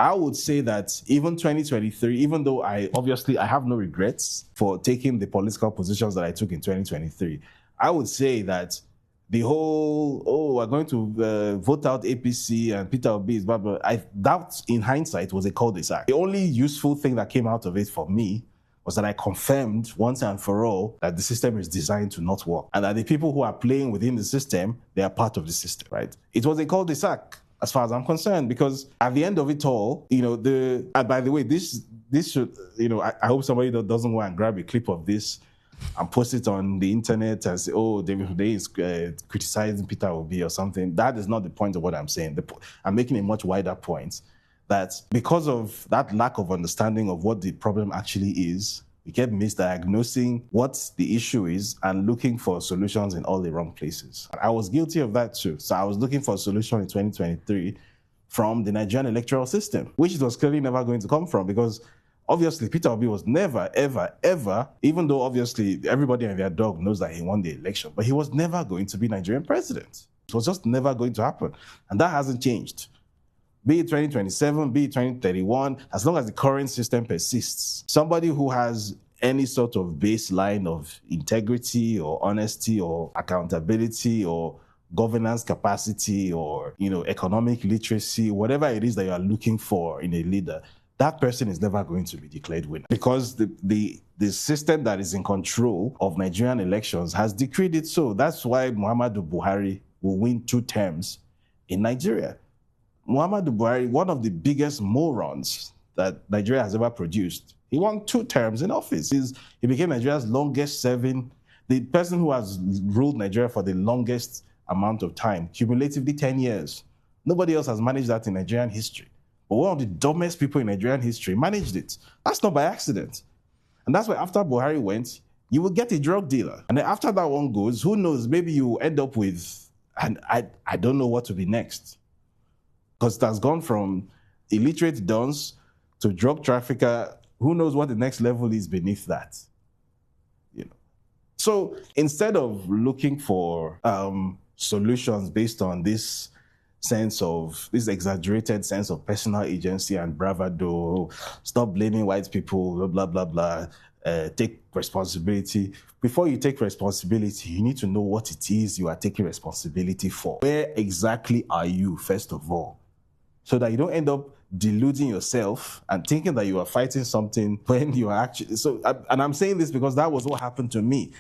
I would say that even 2023, even though I have no regrets for taking the political positions that I took in 2023, I would say that the whole, we're going to vote out APC and Peter Obi is blah, blah, that in hindsight was a cul-de-sac. The only useful thing that came out of it for me was that I confirmed once and for all that the system is designed to not work and that the people who are playing within the system, they are part of the system, right? It was a cul-de-sac as far as I'm concerned, because at the end of it all, and by the way, this should, I hope somebody doesn't go and grab a clip of this and post it on the internet and say, David Hundeyin is criticizing Peter Obi or something. That is not the point of what I'm saying. I'm making a much wider point that because of that lack of understanding of what the problem actually is, we kept misdiagnosing what the issue is and looking for solutions in all the wrong places. I was guilty of that too. So I was looking for a solution in 2023 from the Nigerian electoral system, which it was clearly never going to come from, because obviously Peter Obi was never, ever, ever, even though obviously everybody and their dog knows that he won the election, but he was never going to be Nigerian president. It was just never going to happen. And that hasn't changed. Be it 2027, be it 2031, as long as the current system persists, somebody who has any sort of baseline of integrity or honesty or accountability or governance capacity or, economic literacy, whatever it is that you are looking for in a leader, that person is never going to be declared winner, because the system that is in control of Nigerian elections has decreed it so. That's why Muhammadu Buhari will win 2 terms in Nigeria. Muhammadu Buhari, one of the biggest morons that Nigeria has ever produced, he won 2 terms in office. He became Nigeria's longest serving, the person who has ruled Nigeria for the longest amount of time, cumulatively 10 years. Nobody else has managed that in Nigerian history. But one of the dumbest people in Nigerian history managed it. That's not by accident. And that's why after Buhari went, you will get a drug dealer. And then after that one goes, who knows, maybe you end up with, and I don't know what to be next. Because it has gone from illiterate dons to drug trafficker. Who knows what the next level is beneath that? So instead of looking for solutions based on this exaggerated sense of personal agency and bravado, stop blaming white people, blah, blah, blah, blah, take responsibility. Before you take responsibility, you need to know what it is you are taking responsibility for. Where exactly are you, first of all? So that you don't end up deluding yourself and thinking that you are fighting something when you are actually... And I'm saying this because that was what happened to me.